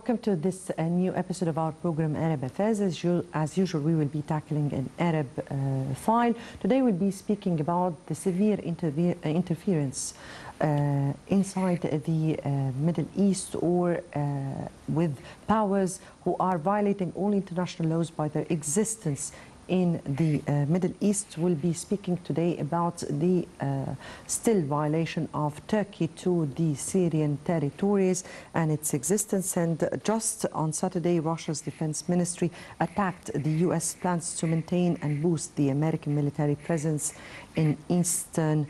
Welcome to this new episode of our program Arab Affairs. As usual, we will be tackling an Arab file. Today we'll be speaking about the severe interference inside the Middle East, or with powers who are violating all international laws by their existence in the Middle East. We'll be speaking today about the still violation of Turkey to the Syrian territories and its existence. And just on Saturday, Russia's defense ministry attacked the U.S. plans to maintain and boost the American military presence in eastern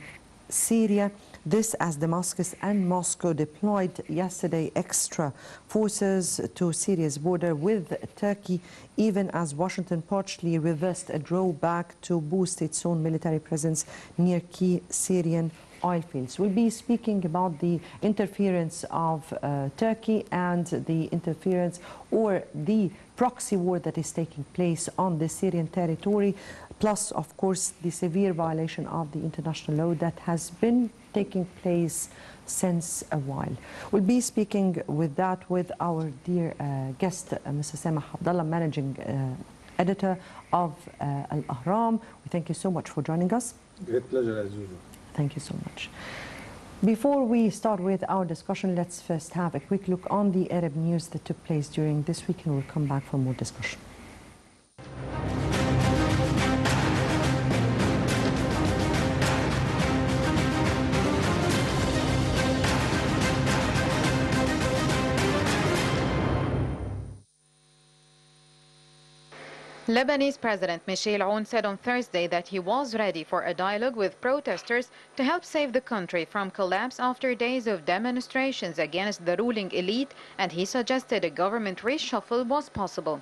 Syria. This as Damascus and Moscow deployed yesterday extra forces to Syria's border with Turkey, even as Washington partially reversed a drawback to boost its own military presence near key Syrian oil fields. We'll be speaking about the interference of Turkey and the interference or the proxy war that is taking place on the Syrian territory, plus, of course, the severe violation of the international law that has been taking place since a while. We'll be speaking with our dear guest, Mr. Samah Abdallah, managing editor of Al Ahram. We thank you so much for joining us. Great pleasure, as usual. Thank you so much. Before we start with our discussion, let's first have a quick look on the Arab news that took place during this week, and we'll come back for more discussion. Lebanese President Michel Aoun said on Thursday that he was ready for a dialogue with protesters to help save the country from collapse after days of demonstrations against the ruling elite, and he suggested a government reshuffle was possible.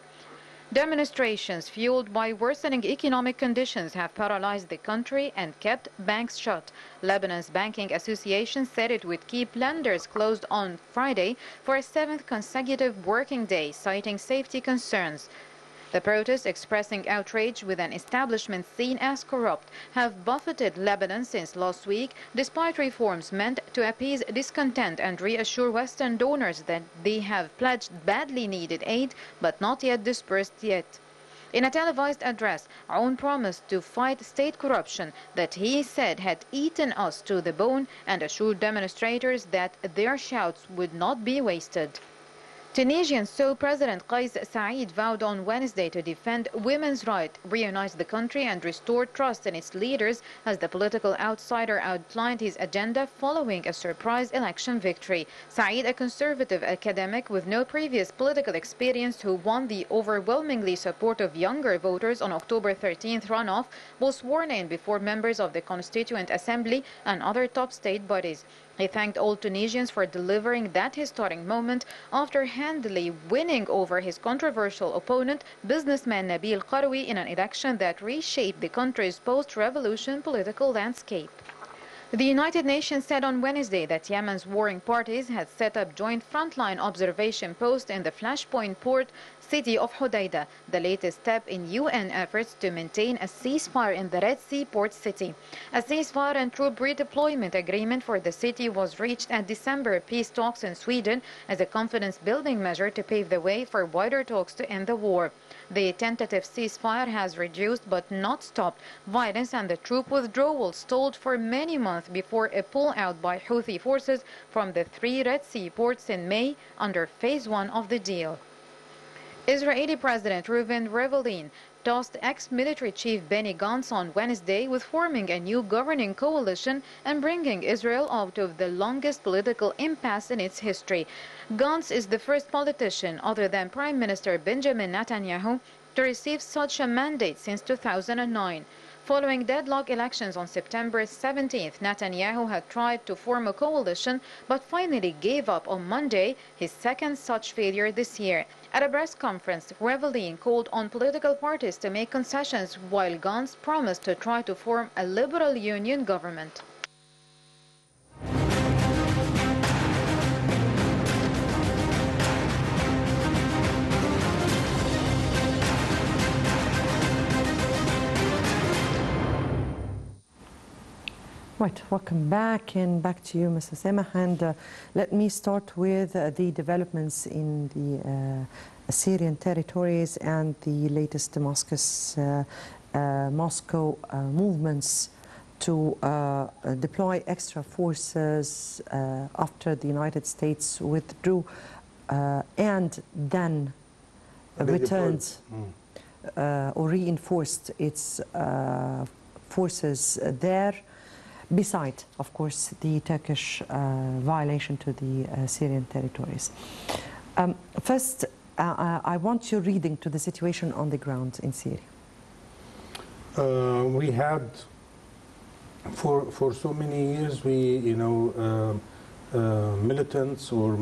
Demonstrations fueled by worsening economic conditions have paralyzed the country and kept banks shut. Lebanon's Banking Association said it would keep lenders closed on Friday for a 7th consecutive working day, citing safety concerns. The protests, expressing outrage with an establishment seen as corrupt, have buffeted Lebanon since last week, despite reforms meant to appease discontent and reassure Western donors that they have pledged badly needed aid, but not yet dispersed yet. In a televised address, Aoun promised to fight state corruption that he said had eaten us to the bone, and assured demonstrators that their shouts would not be wasted. Tunisian sole President Kais Saied vowed on Wednesday to defend women's rights, reunite the country and restore trust in its leaders, as the political outsider outlined his agenda following a surprise election victory. Saied, a conservative academic with no previous political experience who won the overwhelmingly support of younger voters on October 13th runoff, was sworn in before members of the Constituent Assembly and other top state bodies. He thanked all Tunisians for delivering that historic moment after handily winning over his controversial opponent, businessman Nabil Qaroui, in an election that reshaped the country's post-revolution political landscape. The United Nations said on Wednesday that Yemen's warring parties had set up joint frontline observation posts in the flashpoint port city of Hodeidah, the latest step in UN efforts to maintain a ceasefire in the Red Sea port city. A ceasefire and troop redeployment agreement for the city was reached at December peace talks in Sweden as a confidence-building measure to pave the way for wider talks to end the war. The tentative ceasefire has reduced but not stopped violence, and the troop withdrawal stalled for many months before a pull-out by Houthi forces from the 3 Red Sea ports in May under Phase 1 of the deal. Israeli President Reuven Rivlin tasked ex-military chief Benny Gantz on Wednesday with forming a new governing coalition and bringing Israel out of the longest political impasse in its history. Gantz is the first politician other than Prime Minister Benjamin Netanyahu to receive such a mandate since 2009. Following deadlock elections on September 17th, Netanyahu had tried to form a coalition but finally gave up on Monday, his second such failure this year. At a press conference, Rivlin called on political parties to make concessions, while Gantz promised to try to form a liberal union government. Right, welcome back, and back to you, Mr. Samah. And let me start with the developments in the Syrian territories and the latest Moscow movements to deploy extra forces after the United States withdrew and then returned or reinforced its forces there, beside, of course, the Turkish violation to the Syrian territories. First, I want your reading to the situation on the ground in Syria. We had, for so many years, militants or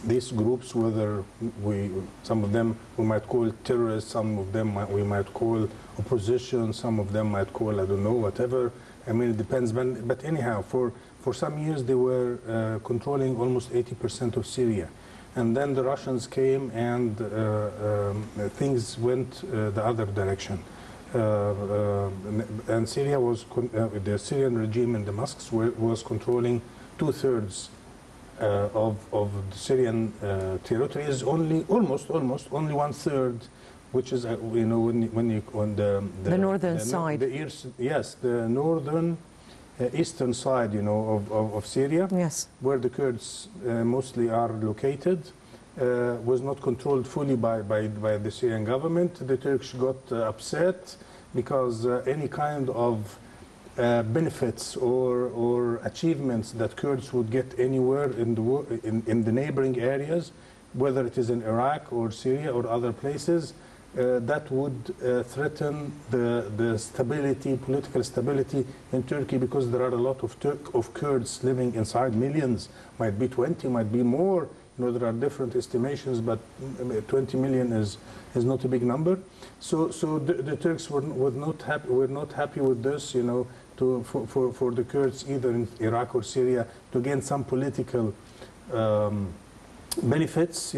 these groups, whether some of them we might call terrorists, some of them we might call opposition, some of them might call, I don't know, whatever. I mean, it depends. But anyhow, for some years they were controlling almost 80% of Syria. And then the Russians came and things went the other direction. And Syria was, the Syrian regime in Damascus was controlling 2/3 of the Syrian territories. Almost only 1/3, which is when the northern side. Yes, the northern eastern side, of Syria, yes, where the Kurds mostly are located, was not controlled fully by the Syrian government. The Turks got upset because any kind of benefits or achievements that Kurds would get anywhere in the neighboring areas, whether it is in Iraq or Syria or other places, that would threaten the stability, political stability in Turkey, because there are a lot of Kurds living inside. Millions, might be 20, might be more. There are different estimations, but 20 million is not a big number. So the Turks were not happy with this, for the Kurds either in Iraq or Syria to gain some political benefits,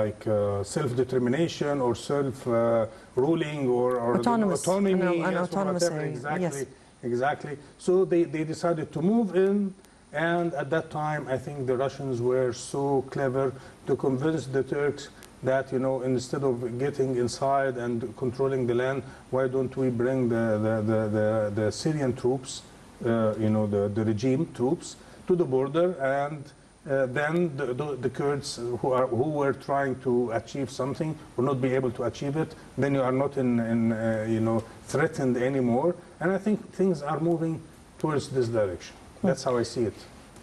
like self-determination or self-ruling or autonomy, an autonomous area. Exactly. So they decided to move in, and at that time, I think the Russians were so clever to convince the Turks that, instead of getting inside and controlling the land, why don't we bring the Syrian troops, the regime troops, to the border, and then the Kurds who were trying to achieve something will not be able to achieve it. Then you are not threatened anymore. And I think things are moving towards this direction. That's how I see it.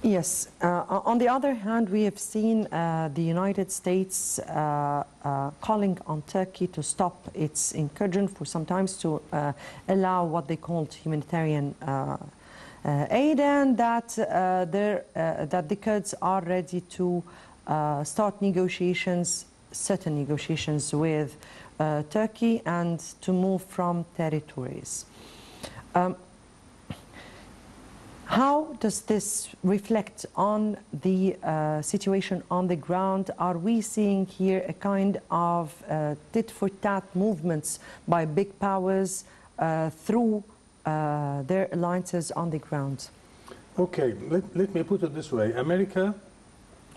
Yes. On the other hand, we have seen the United States calling on Turkey to stop its incursion for some time, to allow what they called humanitarian aid, and that the Kurds are ready to start negotiations, certain negotiations with Turkey, and to move from territories. How does this reflect on the situation on the ground? Are we seeing here a kind of tit-for-tat movements by big powers through their alliances on the ground? Okay, let me put it this way. America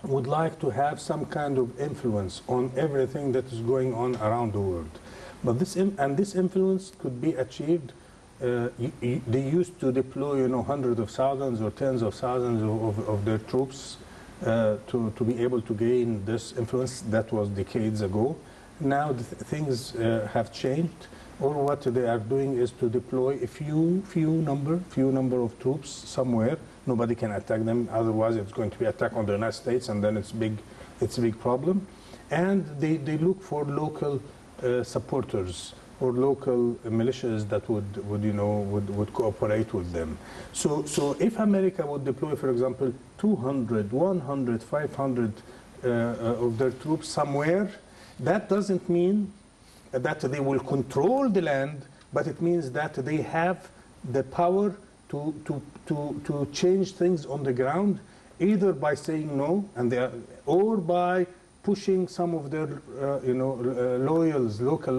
would like to have some kind of influence on everything that is going on around the world. But this influence could be achieved. They used to deploy, hundreds of thousands or tens of thousands of their troops to be able to gain this influence. That was decades ago. Now things have changed. All what they are doing is to deploy a few number of troops somewhere. Nobody can attack them. Otherwise, it's going to be attack on the United States, and then it's a big problem. And they look for local supporters or local militias that would cooperate with them. So if America would deploy, for example, 200, 100, 500 of their troops somewhere, that doesn't mean that they will control the land, but it means that they have the power to change things on the ground, either by saying no, or by pushing some of their local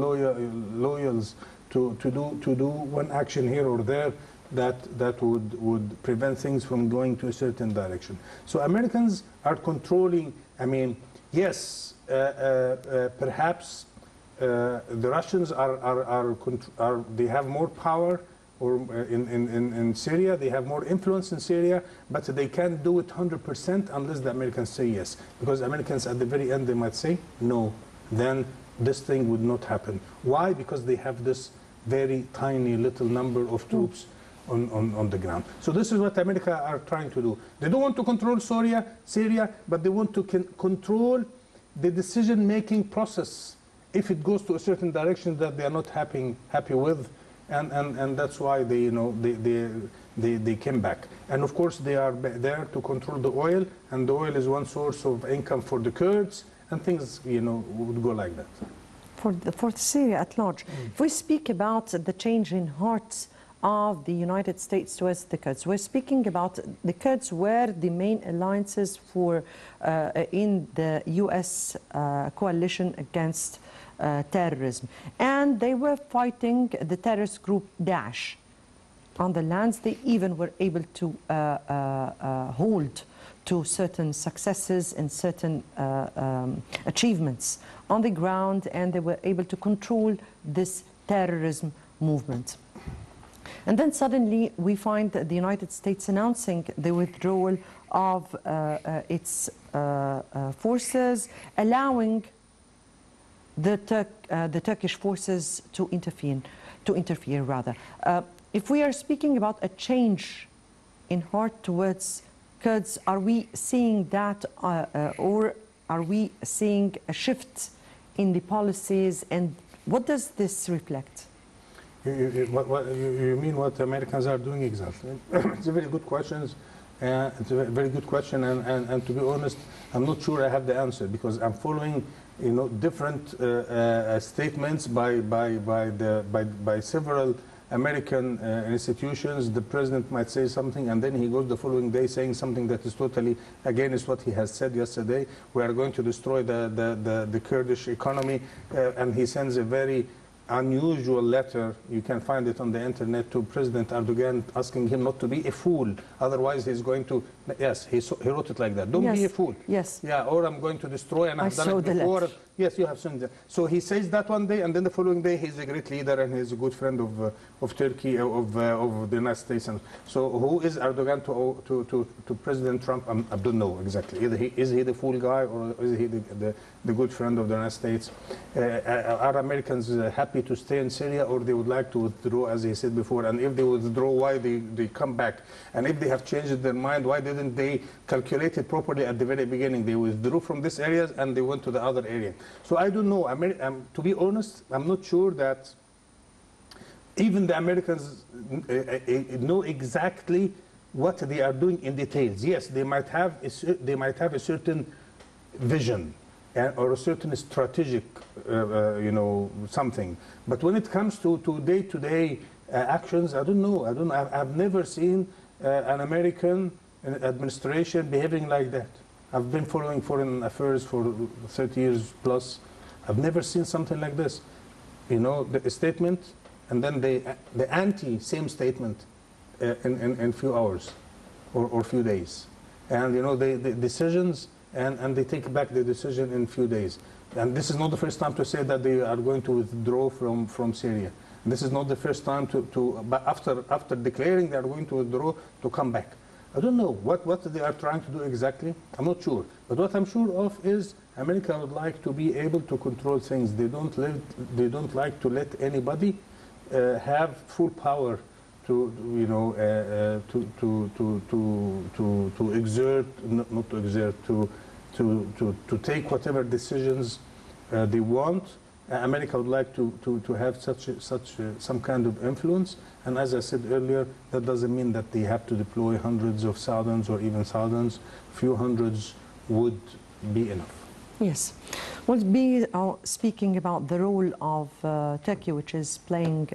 loyals to do one action here or there that would prevent things from going to a certain direction. So Americans are controlling. I mean, yes, perhaps the Russians they have more power, or in Syria, they have more influence in Syria, but they can't do it 100% unless the Americans say yes. Because Americans at the very end, they might say no, then this thing would not happen. Why? Because they have this very tiny little number of troops on the ground. So this is what America are trying to do. They don't want to control Syria, but they want to control the decision-making process if it goes to a certain direction that they are not happy with. And that's why they came back. And of course they are there to control the oil, and the oil is one source of income for the Kurds, and things would go like that. For Syria at large, if we speak about the change in hearts of the United States towards the Kurds, we're speaking about the Kurds were the main alliances in the U.S. coalition against terrorism, and they were fighting the terrorist group Daesh on the lands. They even were able to hold to certain successes and certain achievements on the ground, and they were able to control this terrorism movement. And then suddenly we find the United States announcing the withdrawal of its forces, allowing the Turkish forces to interfere rather. If we are speaking about a change in heart towards Kurds, are we seeing that, or are we seeing a shift in the policies, and what does this reflect? You mean what Americans are doing exactly? It's a very good question. It's a very good question, and to be honest, I'm not sure I have the answer, because I'm following different statements by several American institutions. The president might say something, and then he goes the following day saying something that is totally against what he has said yesterday. We are going to destroy the Kurdish economy, and he sends a very unusual letter, you can find it on the internet, to President Erdogan, asking him not to be a fool, otherwise he's going to, yes, he wrote it like that, don't be a fool. Yes. Yeah, or I'm going to destroy, and I've done it before. Yes, you have seen that. So he says that one day, and then the following day he's a great leader and he's a good friend of Turkey, of the United States. And so who is Erdogan to President Trump? I don't know exactly. Either is he the fool guy, or is he the good friend of the United States? Are Americans happy to stay in Syria, or they would like to withdraw, as he said before? And if they withdraw, why they come back? And if they have changed their mind, why didn't they calculate it properly at the very beginning? They withdrew from these areas and they went to the other area. So I don't know. To be honest, I'm not sure that even the Americans know exactly what they are doing in details. Yes, they might have a certain vision or a certain strategic, something. But when it comes to day-to-day actions, I don't know. I've never seen an American administration behaving like that. I've been following foreign affairs for 30 years plus. I've never seen something like this. The statement, and then the anti-same statement in few hours or few days. And the decisions, and they take back the decision in few days. And this is not the first time to say that they are going to withdraw from Syria. This is not the first time but after declaring they are going to withdraw, to come back. I don't know what they are trying to do exactly. I'm not sure. But what I'm sure of is America would like to be able to control things. They don't like to let anybody have full power to take whatever decisions they want. America would like to have some kind of influence, and as I said earlier, that doesn't mean that they have to deploy hundreds of thousands or even thousands. Few hundreds would be enough. Yes. We'll be speaking about the role of Turkey, which is playing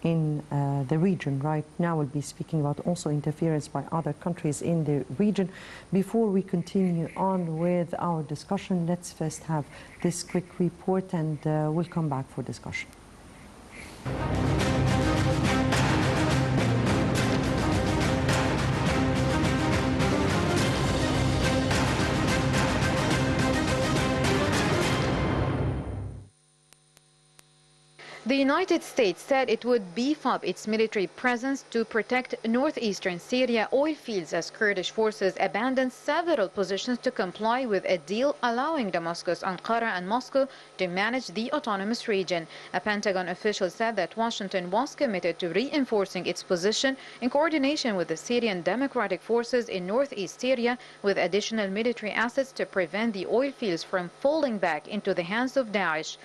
in the region right now. We'll be speaking about also interference by other countries in the region. Before we continue on with our discussion, let's first have this quick report, and we'll come back for discussion. The United States said it would beef up its military presence to protect northeastern Syria oil fields as Kurdish forces abandoned several positions to comply with a deal allowing Damascus, Ankara and Moscow to manage the autonomous region. A Pentagon official said that Washington was committed to reinforcing its position in coordination with the Syrian Democratic Forces in northeast Syria with additional military assets to prevent the oil fields from falling back into the hands of Daesh.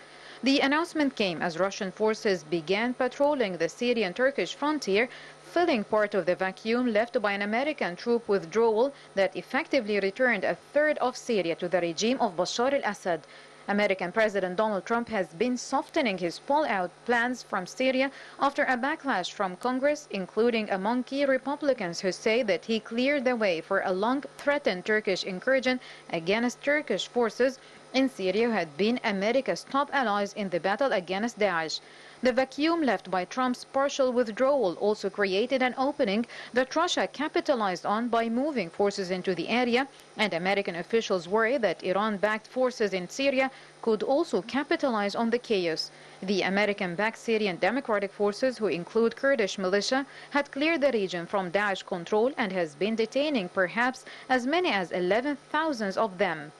The announcement came as Russian forces began patrolling the Syrian-Turkish frontier, filling part of the vacuum left by an American troop withdrawal that effectively returned a third of Syria to the regime of Bashar al-Assad. American President Donald Trump has been softening his pull-out plans from Syria after a backlash from Congress, including among key Republicans who say that he cleared the way for a long-threatened Turkish incursion against Turkish forces in Syria, who had been America's top allies in the battle against Daesh. The vacuum left by Trump's partial withdrawal also created an opening that Russia capitalized on by moving forces into the area, and American officials worry that Iran-backed forces in Syria could also capitalize on the chaos. The American-backed Syrian Democratic Forces, who include Kurdish militia, had cleared the region from Daesh control and has been detaining perhaps as many as 11,000 of them.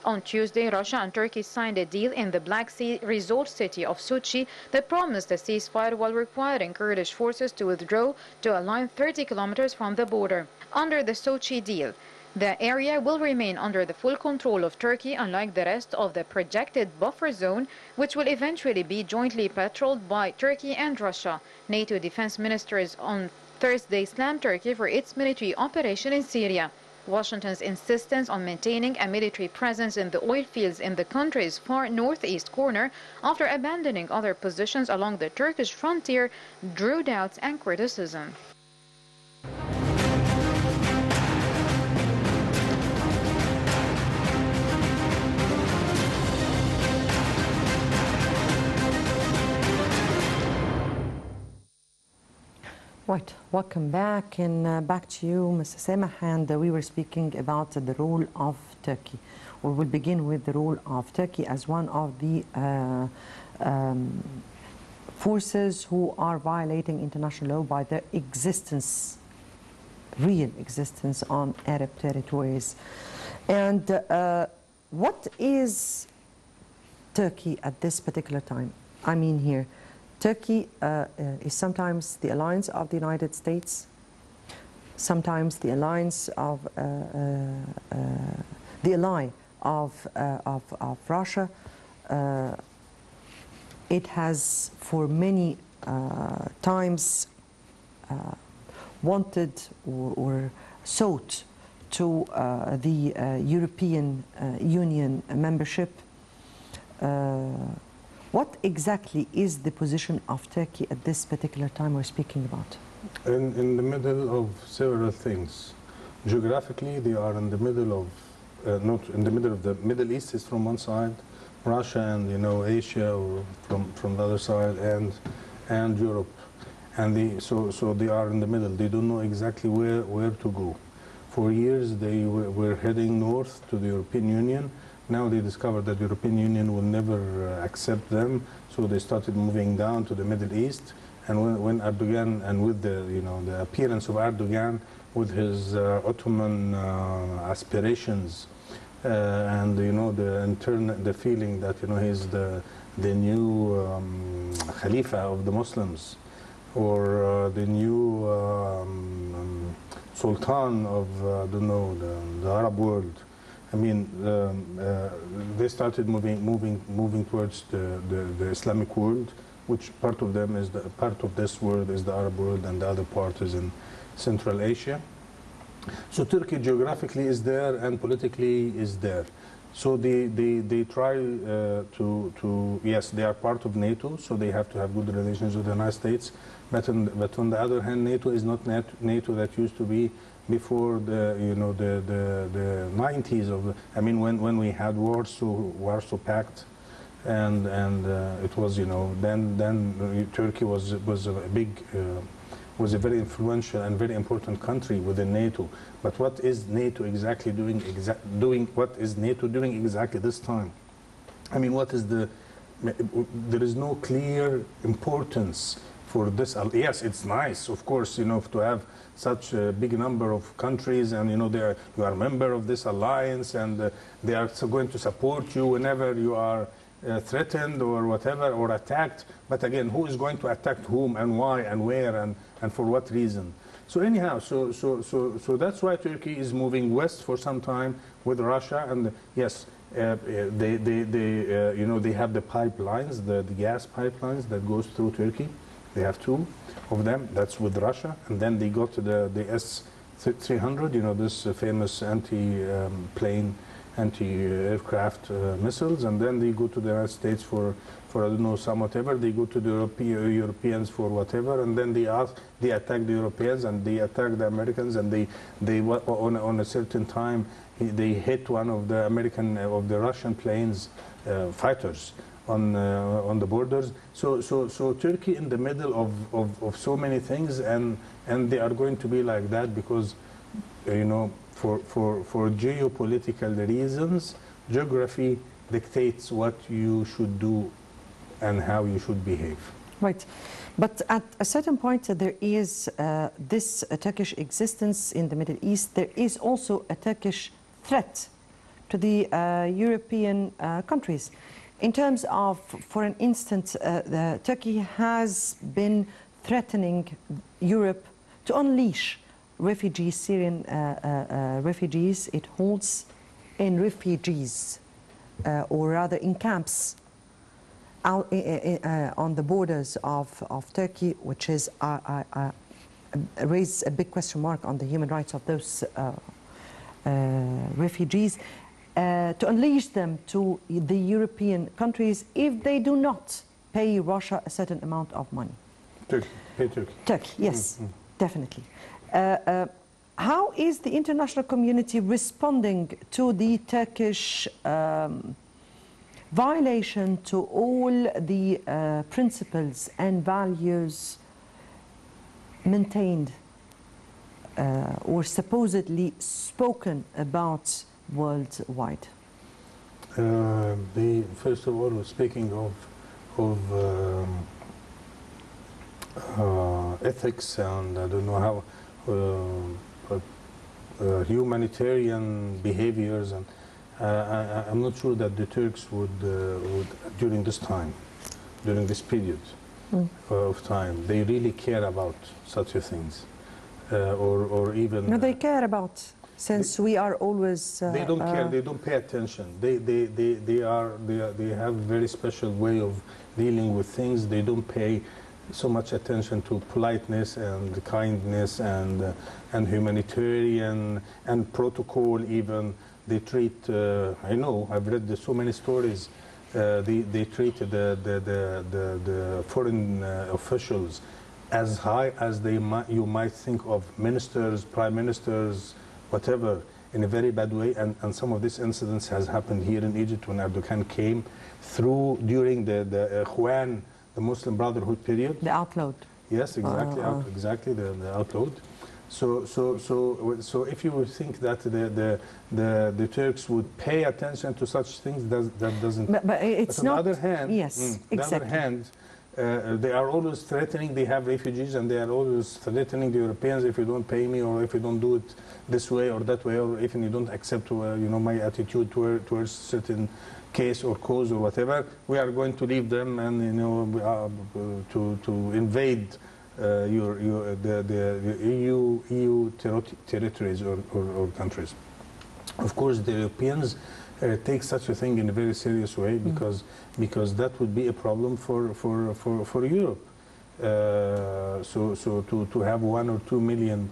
On Tuesday, Russia and Turkey signed a deal in the Black Sea resort city of Sochi that promised a ceasefire while requiring Kurdish forces to withdraw to a line 30 kilometers from the border. Under the Sochi deal, the area will remain under the full control of Turkey, unlike the rest of the projected buffer zone, which will eventually be jointly patrolled by Turkey and Russia. NATO defense ministers on Thursday slammed Turkey for its military operation in Syria. Washington's insistence on maintaining a military presence in the oil fields in the country's far northeast corner after abandoning other positions along the Turkish frontier drew doubts and criticism. Right, welcome back, and back to you, Mr. Samah, and we were speaking about the role of Turkey. We will begin with the role of Turkey as one of the forces who are violating international law by their existence, real existence on Arab territories. And what is Turkey at this particular time? I mean here, Turkey is sometimes the alliance of the United States, sometimes the alliance of the ally of Russia. It has for many times wanted or sought to the European Union membership. What exactly is the position of Turkey at this particular time we're speaking about? In the middle of several things. Geographically, they are in the middle of, not in the middle of the Middle East is from one side, Russia and Asia or from the other side, and Europe, and so they are in the middle. They don't know exactly where to go. For years they were heading north to the European Union. Now they discovered that the European Union will never accept them, so they started moving down to the Middle East. And when Erdogan, and with the appearance of Erdogan, with his Ottoman aspirations, and the feeling that he's the new Khalifa of the Muslims, or the new Sultan of the Arab world. I mean, they started moving towards the Islamic world, which part of them is part of this world is the Arab world, and the other part is in Central Asia. So Turkey geographically is there and politically is there. So they try to yes, they are part of NATO, so they have to have good relations with the United States. But on the other hand, NATO is not NATO that used to be before the 90s of I mean when we had Warsaw Pact, and it was then Turkey was a very influential and very important country within NATO. But what is NATO exactly doing? What is NATO doing exactly this time? I mean, what is the there is no clear importance for this. Yes, it's nice, of course, to have such a big number of countries, and you are a member of this alliance, and they are going to support you whenever you are threatened or whatever, or attacked. But again, who is going to attack whom, and why, and where, and for what reason? So anyhow, so that's why Turkey is moving west for some time with Russia, and yes, they have the pipelines, the gas pipelines that goes through Turkey. They have two of them. That's with Russia, and then they go to the S-300, this famous anti-plane, anti-aircraft missiles, and then they go to the United States for I don't know, some whatever. They go to the Europeans for whatever, and then they attack the Europeans, and they attack the Americans, and they on a certain time they hit one of the Russian planes, fighters, on the borders. So Turkey in the middle of so many things, and they are going to be like that because for geopolitical reasons, geography dictates what you should do and how you should behave. Right. But at a certain point, there is this Turkish existence in the Middle East. There is also a Turkish threat to the European countries. In terms of, for an instance, Turkey has been threatening Europe to unleash refugees, Syrian refugees it holds in refugees, or rather in camps out, on the borders of Turkey, which is raised a big question mark on the human rights of those refugees, to unleash them to the European countries if they do not pay Russia a certain amount of money. Turkey, pay Turkey. Turkey, yes, definitely. How is the international community responding to the Turkish violation to all the principles and values maintained or supposedly spoken about worldwide? First of all, speaking of ethics and I don't know how humanitarian behaviors, and I'm not sure that the Turks would during this time, during this period of time, they really care about such things, or even. No, they care about. Since we are always. They don't care. They don't pay attention. They have a very special way of dealing with things. They don't pay so much attention to politeness and kindness and humanitarian and protocol. Even they treat. I know. I've read so many stories. They treat the foreign officials as high as you might think of ministers, prime ministers, whatever, in a very bad way, and some of these incidents has happened here in Egypt when Erdogan came through during the Ikhwan, the Muslim Brotherhood period. The outlawed. Yes, exactly, exactly, the outlawed. So if you would think that the Turks would pay attention to such things, that doesn't. But it's but not. On the other hand, yes, exactly. On the other hand, they are always threatening. They have refugees, and they are always threatening the Europeans. If you don't pay me, or if you don't do it this way or that way, or if you don't accept, my attitude towards certain case or cause or whatever, we are going to leave them and to invade the EU territories or countries. Of course, the Europeans take such a thing in a very serious way because that would be a problem for Europe. So to have 1 or 2 million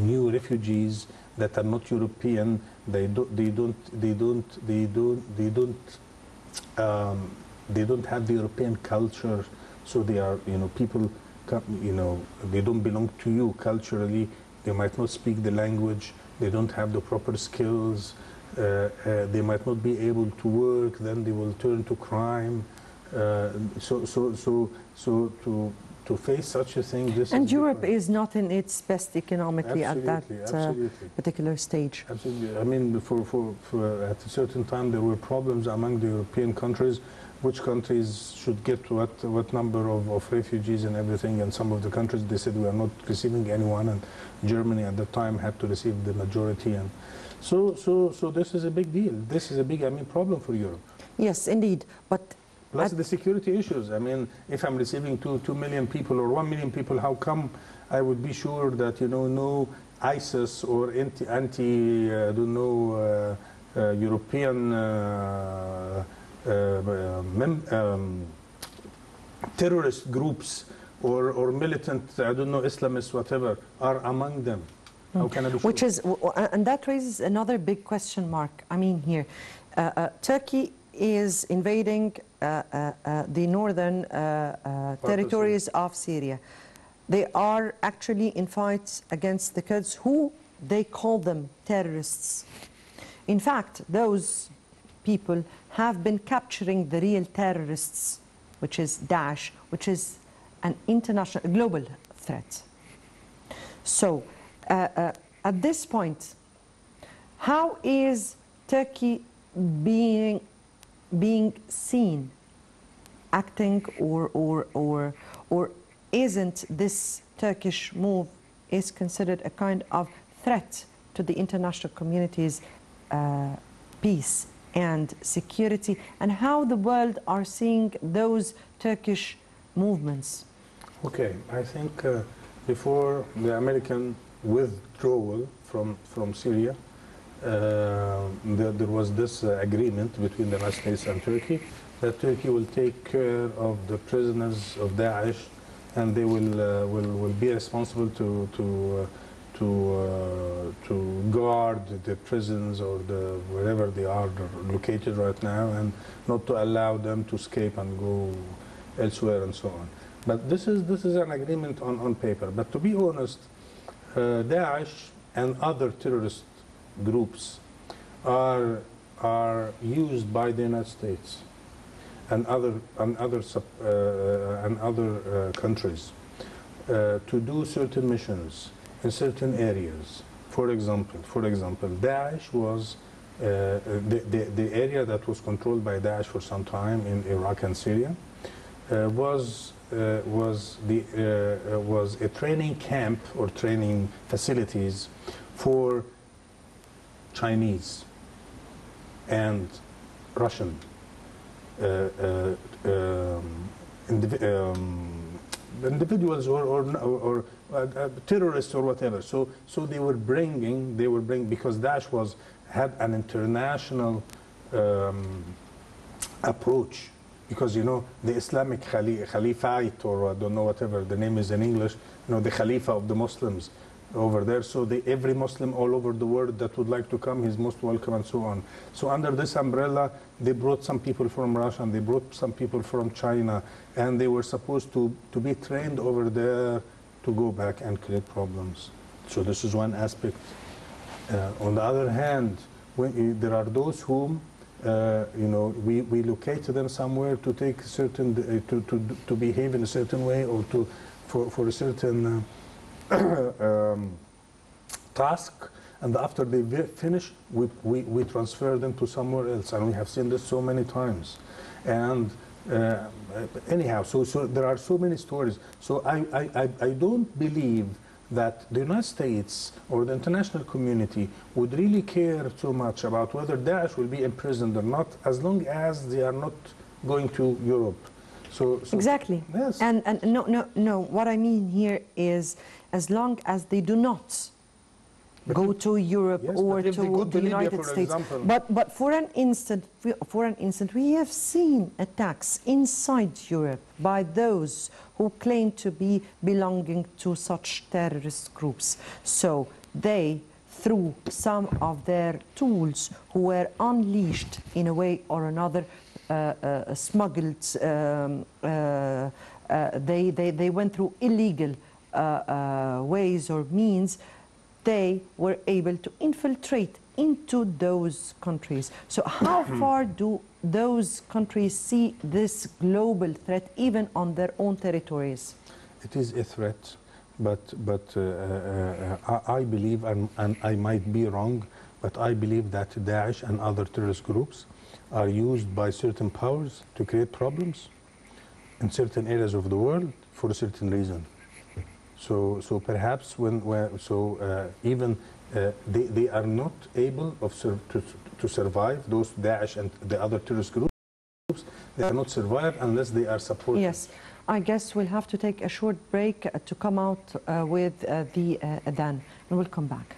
new refugees that are not European, they don't have the European culture. So they are people they don't belong to you culturally. They might not speak the language. They don't have the proper skills. They might not be able to work. Then they will turn to crime. So to face such a thing. And Europe is not in its best economically at that particular stage. Absolutely. I mean, at a certain time there were problems among the European countries. Which countries should get what number of refugees and everything, and some of the countries, they said we are not receiving anyone, and Germany at the time had to receive the majority, and so this is a big deal. This is a big, I mean, problem for Europe. Yes, indeed, but plus the security issues. I mean, if I'm receiving 2 million people or 1 million people, how come I would be sure that, you know, no ISIS or European terrorist groups or militant, I don't know, Islamists, whatever, are among them? How can I be sure? And that raises another big question mark. I mean, here, Turkey is invading the northern territories of Syria. They are actually in fights against the Kurds, who they call them terrorists. In fact, those people have been capturing the real terrorists, which is Daesh, which is an international, global threat. So, at this point, how is Turkey being seen, acting, or isn't this Turkish move is considered a kind of threat to the international community's peace and security, and how the world are seeing those Turkish movements? Okay, I think before the American withdrawal from Syria, there was this agreement between the United States and Turkey that Turkey will take care of the prisoners of Daesh, and they will be responsible to guard the prisons or wherever they are located right now, and not to allow them to escape and go elsewhere and so on. But this is an agreement on paper. But to be honest, Daesh and other terrorist groups are used by the United States and other countries to do certain missions in certain areas. For example, Daesh was the area that was controlled by Daesh for some time in Iraq and Syria was a training camp or training facilities for Chinese and Russian individuals or terrorists or whatever. So they were bringing because Daesh had an international approach, because you know the Islamic Caliphate, or I don't know whatever the name is in English, you know, the Khalifa of the Muslims over there. So every Muslim all over the world that would like to come, he's most welcome, and so on. So under this umbrella, they brought some people from Russia, and they brought some people from China, and they were supposed to be trained over there to go back and create problems. So this is one aspect. On the other hand, there are those whom you know, we locate them somewhere to take certain to behave in a certain way, or for a certain task, and after they finish, we transfer them to somewhere else, and we have seen this so many times. And anyhow, so there are so many stories. So I don't believe that the United States or the international community would really care too much about whether Daesh will be imprisoned or not, as long as they are not going to Europe. So exactly. Yes. And no. What I mean here is, as long as they do not go to Europe, yes, or to the United States. But for an instant, we have seen attacks inside Europe by those who claim to be belonging to such terrorist groups. So they, through some of their tools, who were unleashed in a way or another, smuggled, they went through illegal ways or means. They were able to infiltrate into those countries. So how far do those countries see this global threat even on their own territories? it is a threat, but I believe, and I might be wrong, but I believe that Daesh and other terrorist groups are used by certain powers to create problems in certain areas of the world for a certain reason. So perhaps even they are not able to survive, those Daesh and the other terrorist groups. They cannot survive unless they are supported. Yes, I guess we'll have to take a short break to come out with the adhan, and we'll come back.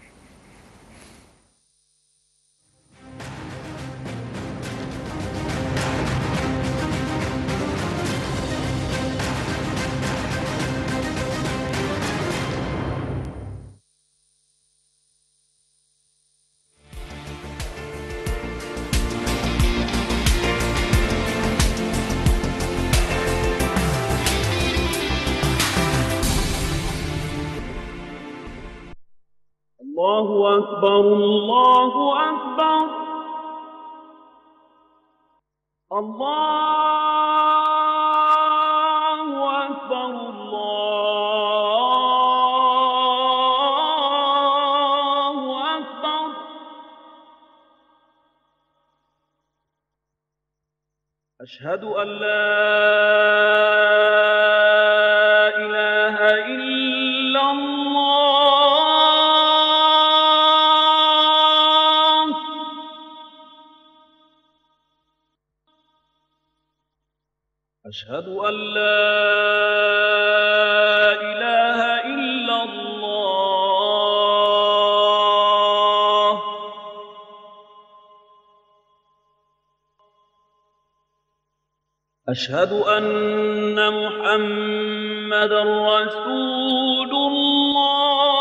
الله أكبر الله أكبر الله أكبر الله أكبر أشهد أن لا إله إلا الله أشهد أن لا إله إلا الله أشهد أن محمدًا رسول الله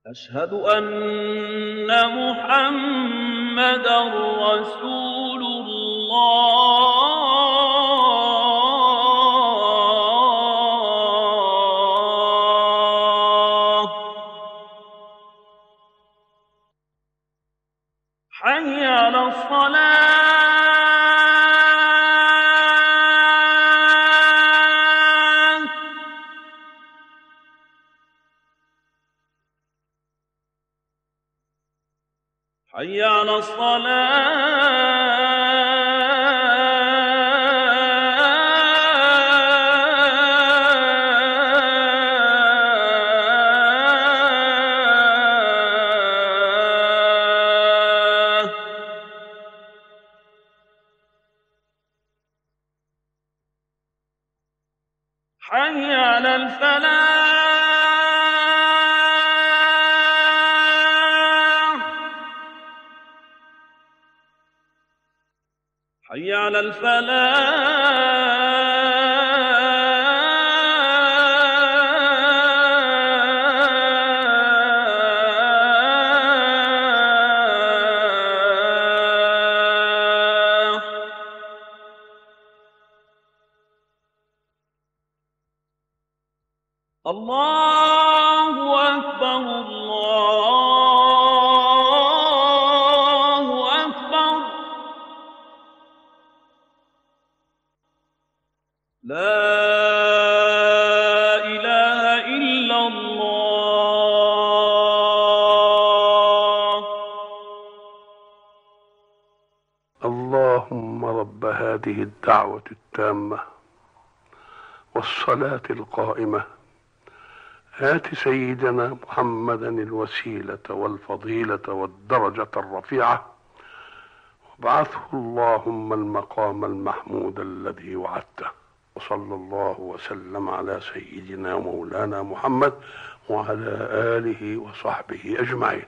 أشهد أن محمدًا رسول الله حي على الصلاة حي على الصلاة حي على الفلاح حي على الفلاح الله أكبر الله أكبر لا إله إلا الله اللهم رب هذه الدعوة التامة والصلاة القائمة آت سيدنا محمدا الوسيلة والفضيلة والدرجة الرفيعة وابعثه اللهم المقام المحمود الذي وعدته وصلى الله وسلم على سيدنا مولانا محمد وعلى آله وصحبه أجمعين.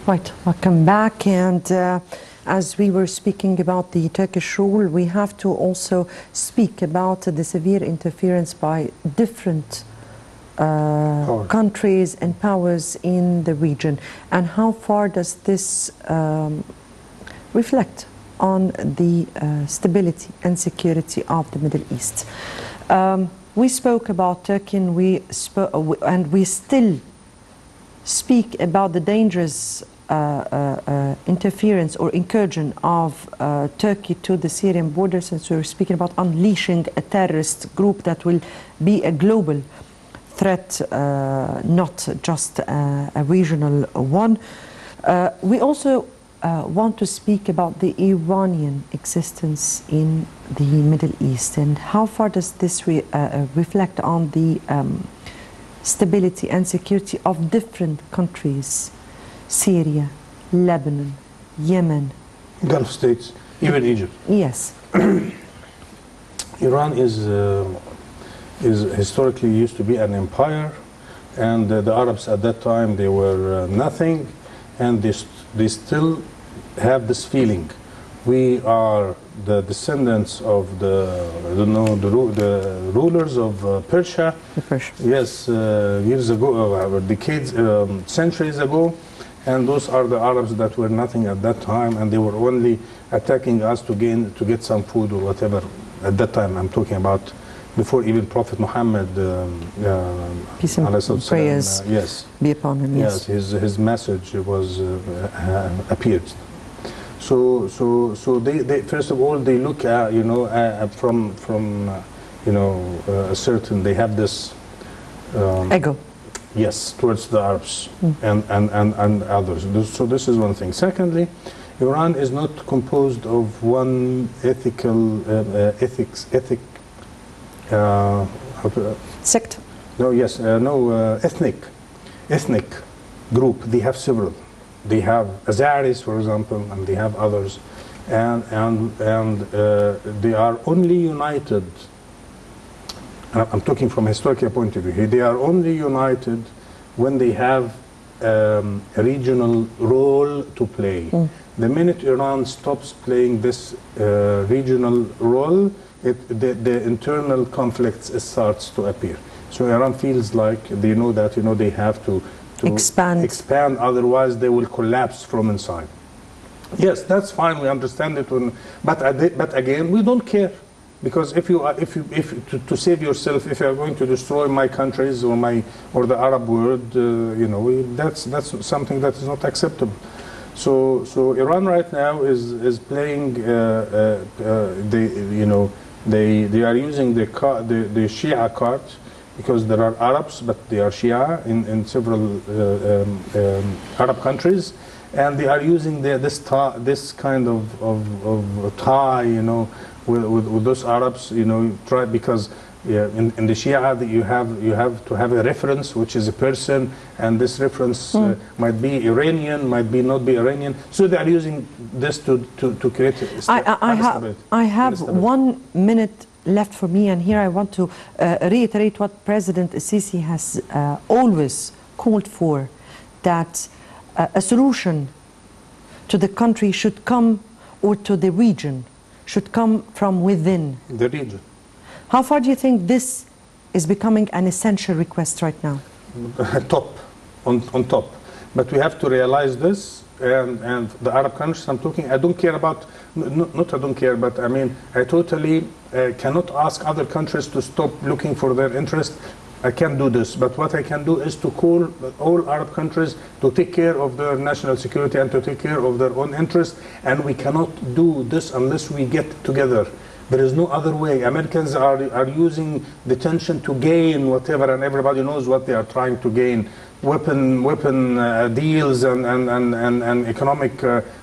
Right, welcome back. And as we were speaking about the Turkish rule, we have to also speak about the severe interference by different countries and powers in the region. And how far does this reflect on the stability and security of the Middle East. We spoke about Turkey, and we still speak about the dangerous interference or incursion of Turkey to the Syrian border, since we're speaking about unleashing a terrorist group that will be a global threat, not just a regional one. We also want to speak about the Iranian existence in the Middle East, and how far does this reflect on the stability and security of different countries: Syria, Lebanon, Yemen, Gulf states, even Egypt. Yes. Iran is historically used to be an empire, and the Arabs at that time, they were nothing, and they still have this feeling. We are the descendants of the rulers of Persia. Yes, years ago, decades, centuries ago, and those are the Arabs that were nothing at that time, and they were only attacking us to get some food or whatever. At that time, I'm talking about before even Prophet Muhammad, peace and prayers yes, be upon him. Yes, his message was appeared. So they first of all they look at, you know, from you know, a certain, they have this ego. Yes, towards the Arabs and others. So this is one thing. Secondly, Iran is not composed of one sect. No, yes, no ethnic group. They have several. They have Azaris, for example, and they have others, and they are only united. I'm talking from a historical point of view. They are only united when they have a regional role to play. The minute Iran stops playing this regional role, the internal conflicts starts to appear. So Iran feels like they know that, you know, they have to expand, otherwise they will collapse from inside. Yes, that's fine. We understand it, but again, we don't care. Because if to save yourself, if you are going to destroy my countries or the Arab world, you know, that's something that is not acceptable. So Iran right now is playing. They are using the Shia card, because there are Arabs, but they are Shia in several Arab countries, and they are using this kind of tie, you know, with those Arabs, you know, because in the Shia you have to have a reference, which is a person, and this reference might be Iranian, might not be Iranian. So they are using this to create. I have 1 minute left for me, and here I want to reiterate what President Sisi has always called for, that a solution to the country should come, or to the region, should come from within the region. How far do you think this is becoming an essential request right now? On top. But we have to realize this, and the Arab countries I'm talking, I don't care about, not I don't care, but I mean, I totally cannot ask other countries to stop looking for their interest. I can't do this, but what I can do is to call all Arab countries to take care of their national security and to take care of their own interests, and we cannot do this unless we get together. There is no other way. Americans are using the tension to gain whatever, and everybody knows what they are trying to gain: weapon deals and economic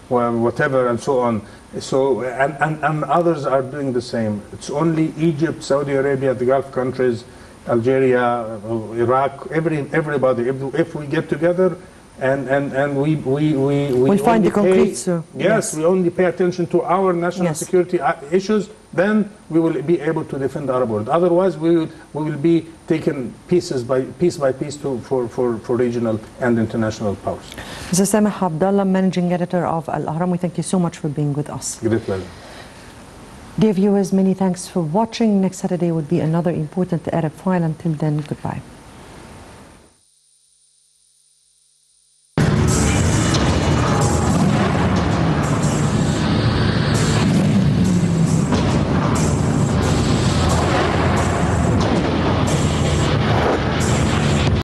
whatever and so on. So and others are doing the same. It's only Egypt, Saudi Arabia, the Gulf countries, Algeria, Iraq, everybody. If we get together and we'll find the concrete. Yes, we only pay attention to our national security issues, then we will be able to defend the Arab world. Otherwise, we will be taken piece by piece for regional and international powers. Mr. Sameh Abdallah, Managing Editor of Al Ahram, we thank you so much for being with us. Great pleasure. Dear viewers, many thanks for watching. Next Saturday will be another important Arab file. Until then, goodbye.